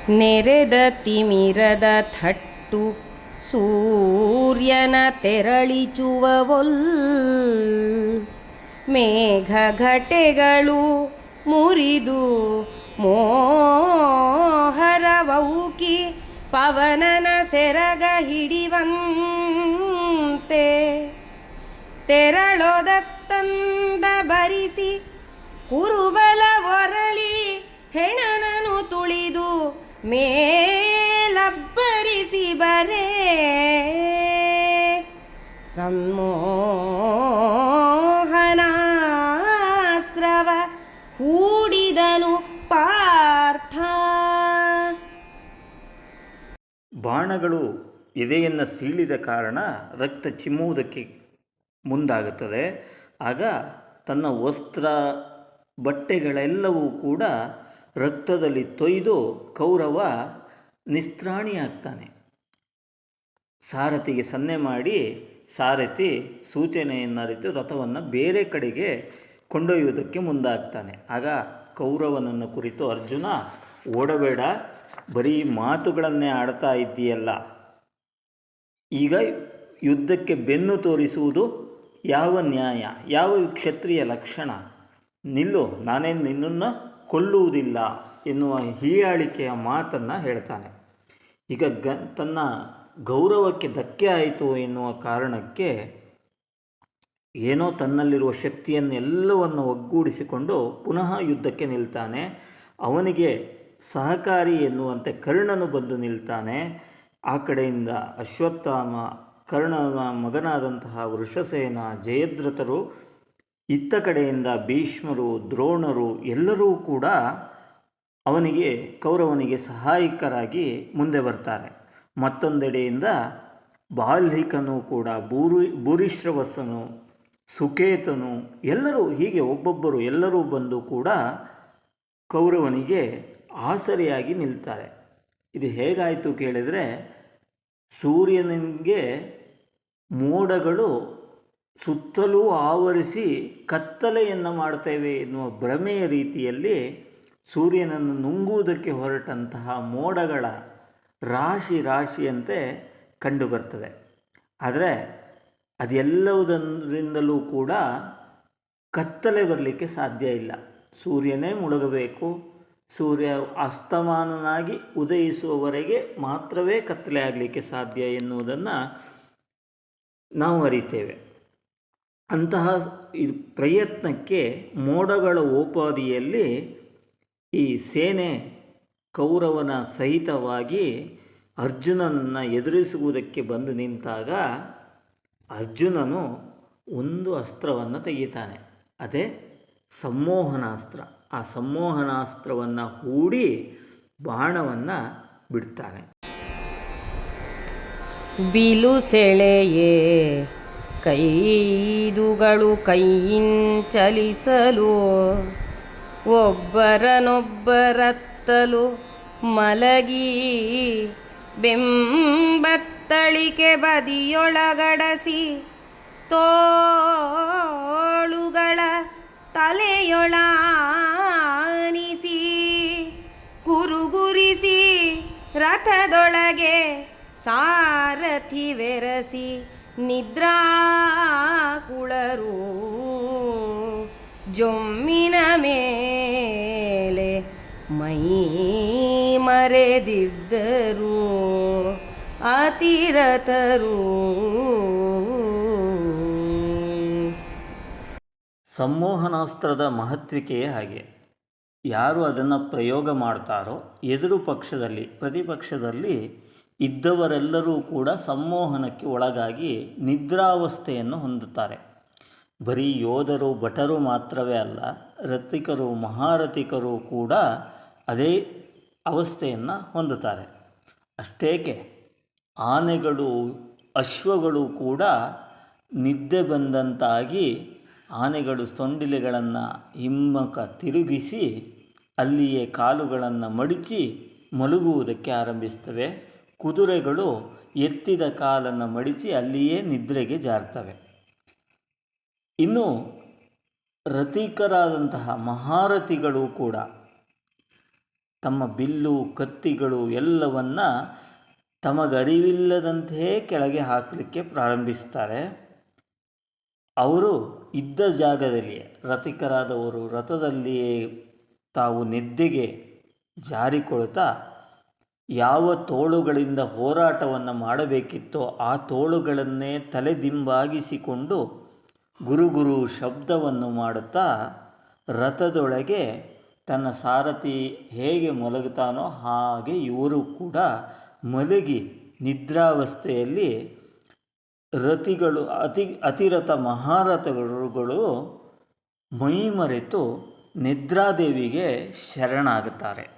ನೆರೆದ ತಿಮಿರದ ಥಟ್ಟು ಸೂರ್ಯನ ತೆರಳಿಚುವವೊಲ್ ಮೇಘಘಟೆಗಳು ಮುರಿದು ಮೋಹರವೌಕಿ ಪವನನ ಸೆರಗ ಹಿಡಿವಂತೆ ತೆರಳೊದತ್ತಂದ ಬರಿಸಿ ಕುರುಬಲ ಒರಳಿ ಹೆಣನನು ತುಳಿದು ಮೇಲಬ್ಬರಿಸಿ ಬರೇ ಸಂಮೋಹನಾಸ್ತ್ರವ ಹೂಡಿದನು ಪಾರ್ಥ. ಬಾಣಗಳು ಎದೆಯನ್ನು ಸೀಳಿದ ಕಾರಣ ರಕ್ತ ಚಿಮ್ಮುವುದಕ್ಕೆ ಮುಂದಾಗುತ್ತದೆ. ಆಗ ತನ್ನ ವಸ್ತ್ರ ಬಟ್ಟೆಗಳೆಲ್ಲವೂ ಕೂಡ ರಕ್ತದಲ್ಲಿ ತೊಯ್ದು ಕೌರವ ನಿಸ್ತ್ರಾಣಿಯಾಗ್ತಾನೆ. ಸಾರಥಿಗೆ ಸನ್ನೆ ಮಾಡಿ ಸಾರಥಿ ಸೂಚನೆಯನ್ನರಿತು ರಥವನ್ನು ಬೇರೆ ಕಡೆಗೆ ಕೊಂಡೊಯ್ಯುವುದಕ್ಕೆ ಮುಂದಾಗ್ತಾನೆ. ಆಗ ಕೌರವನನ್ನು ಕುರಿತು ಅರ್ಜುನ, ಓಡಬೇಡ, ಬರೀ ಮಾತುಗಳನ್ನೇ ಆಡ್ತಾ ಇದ್ದೀಯಲ್ಲ, ಈಗ ಯುದ್ಧಕ್ಕೆ ಬೆನ್ನು ತೋರಿಸುವುದು ಯಾವ ನ್ಯಾಯ, ಯಾವ ಕ್ಷತ್ರಿಯ ಲಕ್ಷಣ? ನಿಲ್ಲು, ನಾನೇನು ನಿನ್ನನ್ನು ಕೊಲ್ಲುವುದಿಲ್ಲ ಎನ್ನುವ ಹೀಯಾಳಿಕೆಯ ಮಾತನ್ನು ಹೇಳ್ತಾನೆ. ಈಗ ತನ್ನ ಗೌರವಕ್ಕೆ ಧಕ್ಕೆ ಆಯಿತು ಎನ್ನುವ ಕಾರಣಕ್ಕೆ ಏನೋ ತನ್ನಲ್ಲಿರುವ ಶಕ್ತಿಯನ್ನೆಲ್ಲವನ್ನು ಒಗ್ಗೂಡಿಸಿಕೊಂಡು ಪುನಃ ಯುದ್ಧಕ್ಕೆ ನಿಲ್ತಾನೆ. ಅವನಿಗೆ ಸಹಕಾರಿ ಎನ್ನುವಂತೆ ಕರ್ಣನು ಬಂದು ನಿಲ್ತಾನೆ. ಆ ಕಡೆಯಿಂದ ಅಶ್ವತ್ಥಾಮ, ಕರ್ಣನ ಮಗನಾದಂತಹ ವೃಷಸೇನ, ಜಯದ್ರಥರು, ಇತ್ತ ಕಡೆಯಿಂದ ಭೀಷ್ಮರು, ದ್ರೋಣರು ಎಲ್ಲರೂ ಕೂಡ ಕೌರವನಿಗೆ ಸಹಾಯಕರಾಗಿ ಮುಂದೆ ಬರ್ತಾರೆ. ಮತ್ತೊಂದೆಡೆಯಿಂದ ಬಾಲ್ಹಿಕನು ಕೂಡ, ಭೂರಿಶ್ರವಸನು, ಸುಕೇತನು ಎಲ್ಲರೂ ಹೀಗೆ ಒಬ್ಬೊಬ್ಬರು ಎಲ್ಲರೂ ಬಂದು ಕೂಡ ಕೌರವನಿಗೆ ಆಸರೆಯಾಗಿ ನಿಲ್ತಾರೆ. ಇದು ಹೇಗಾಯಿತು ಕೇಳಿದರೆ, ಸೂರ್ಯನಿಗೆ ಮೋಡಗಳು ಸುತ್ತಲೂ ಆವರಿಸಿ ಕತ್ತಲೆಯನ್ನು ಮಾಡ್ತೇವೆ ಎನ್ನುವ ಭ್ರಮೆಯ ರೀತಿಯಲ್ಲಿ ಸೂರ್ಯನನ್ನು ನುಂಗುವುದಕ್ಕೆ ಹೊರಟಂತಹ ಮೋಡಗಳ ರಾಶಿಯಂತೆ ಕಂಡುಬರ್ತದೆ. ಆದರೆ ಅದೆಲ್ಲವುದರಿಂದಲೂ ಕೂಡ ಕತ್ತಲೆ ಬರಲಿಕ್ಕೆ ಸಾಧ್ಯ ಇಲ್ಲ. ಸೂರ್ಯನೇ ಮುಳುಗಬೇಕು. ಸೂರ್ಯ ಅಸ್ತಮಾನನಾಗಿ ಉದಯಿಸುವವರೆಗೆ ಮಾತ್ರವೇ ಕತ್ತಲೆ ಆಗಲಿಕ್ಕೆ ಸಾಧ್ಯ ಎನ್ನುವುದನ್ನು ನಾವು ಅರಿತೇವೆ. ಅಂತಹ ಪ್ರಯತ್ನಕ್ಕೆ ಮೋಡಗಳ ಓಪಾದಿಯಲ್ಲಿ ಈ ಸೇನೆ ಕೌರವನ ಸಹಿತವಾಗಿ ಅರ್ಜುನನನ್ನು ಎದುರಿಸುವುದಕ್ಕೆ ಬಂದು ನಿಂತಾಗ ಅರ್ಜುನನು ಒಂದು ಅಸ್ತ್ರವನ್ನು ತೆಗಿತಾನೆ. ಅದೇ ಸಂಮೋಹನಾಸ್ತ್ರ. ಆ ಸಂಮೋಹನಾಸ್ತ್ರವನ್ನು ಹೂಡಿ ಬಾಣವನ್ನು ಬಿಡ್ತಾನೆ. ಬಿಲು ಸೆಳೆಯೇ ಕೈದುಗಳು ಕೈಯಿಂಚಲಿಸಲು ಒಬ್ಬರನೊಬ್ಬರತ್ತಲು ಮಲಗಿ ಬೆಂಬತ್ತಳಿಕೆ ಬದಿಯೊಳಗಡಸಿ ತೋಳುಗಳ ತಲೆಯೊಳಾನಿಸಿ ಗುರುಗುರಿಸಿ ರಥದೊಳಗೆ ಸಾರಥಿ ವೆರಸಿ ನಿದ್ರಾಕುಳರು ಜೊಮ್ಮಿನ ಮೇಲೆ ಮೈ ಮರೆದಿದ್ದರು ಅತಿರಥರು. ಸಂಮೋಹನಾಸ್ತ್ರದ ಮಹತ್ವಿಕೆಯೇ ಹಾಗೆ. ಯಾರು ಅದನ್ನು ಪ್ರಯೋಗ ಮಾಡ್ತಾರೋ ಎದುರು ಪಕ್ಷದಲ್ಲಿ, ಪ್ರತಿಪಕ್ಷದಲ್ಲಿ ಇದ್ದವರೆಲ್ಲರೂ ಕೂಡ ಸಂಮೋಹನಕ್ಕೆ ಒಳಗಾಗಿ ನಿದ್ರಾವಸ್ಥೆಯನ್ನು ಹೊಂದುತ್ತಾರೆ. ಬರೀ ಯೋಧರು, ಭಟರು ಮಾತ್ರವೇ ಅಲ್ಲ, ರಥಿಕರು, ಮಹಾರಥಿಕರು ಕೂಡ ಅದೇ ಅವಸ್ಥೆಯನ್ನು ಹೊಂದುತ್ತಾರೆ. ಅಷ್ಟೇಕೆ ಆನೆಗಳು, ಅಶ್ವಗಳು ಕೂಡ ನಿದ್ದೆ ಬಂದಂತಾಗಿ ಆನೆಗಳು ಸೊಂಡಿಲೆಗಳನ್ನು ಹಿಮ್ಮುಖ ತಿರುಗಿಸಿ ಅಲ್ಲಿಯೇ ಕಾಲುಗಳನ್ನು ಮಡಚಿ ಮಲಗುವುದಕ್ಕೆ ಆರಂಭಿಸ್ತವೆ. ಕುದುರೆಗಳು ಎತ್ತಿದ ಕಾಲನ್ನು ಮಡಚಿ ಅಲ್ಲಿಯೇ ನಿದ್ರೆಗೆ ಜಾರ್ತವೆ. ಇನ್ನು ರಥಿಕರಾದಂತಹ ಮಹಾರಥಿಗಳು ಕೂಡ ತಮ್ಮ ಬಿಲ್ಲು ಕತ್ತಿಗಳು ಎಲ್ಲವನ್ನ ತಮಗರಿವಿಲ್ಲದಂತೆಯೇ ಕೆಳಗೆ ಹಾಕಲಿಕ್ಕೆ ಪ್ರಾರಂಭಿಸ್ತಾರೆ. ಅವರು ಇದ್ದ ಜಾಗದಲ್ಲಿಯೇ, ರಥಿಕರಾದವರು ರಥದಲ್ಲಿಯೇ ತಾವು ನಿದ್ದೆಗೆ ಜಾರಿಕೊಳ್ತಾ ಯಾವ ತೋಳುಗಳಿಂದ ಹೋರಾಟವನ್ನು ಮಾಡಬೇಕಿತ್ತೋ ಆ ತೋಳುಗಳನ್ನೇ ತಲೆದಿಂಬಾಗಿಸಿಕೊಂಡು ಗುರುಗುರು ಶಬ್ದವನ್ನು ಮಾಡುತ್ತಾ ರಥದೊಳಗೆ ತನ್ನ ಸಾರಥಿ ಹೇಗೆ ಮಲಗುತ್ತಾನೋ ಹಾಗೆ ಇವರು ಕೂಡ ಮಲಗಿ ನಿದ್ರಾವಸ್ಥೆಯಲ್ಲಿ ರಥಿಗಳು ಅತಿರಥ ಮಹಾರಥಗಳು ಮೈಮರೆತು ನಿದ್ರಾದೇವಿಗೆ ಶರಣಾಗುತ್ತಾರೆ.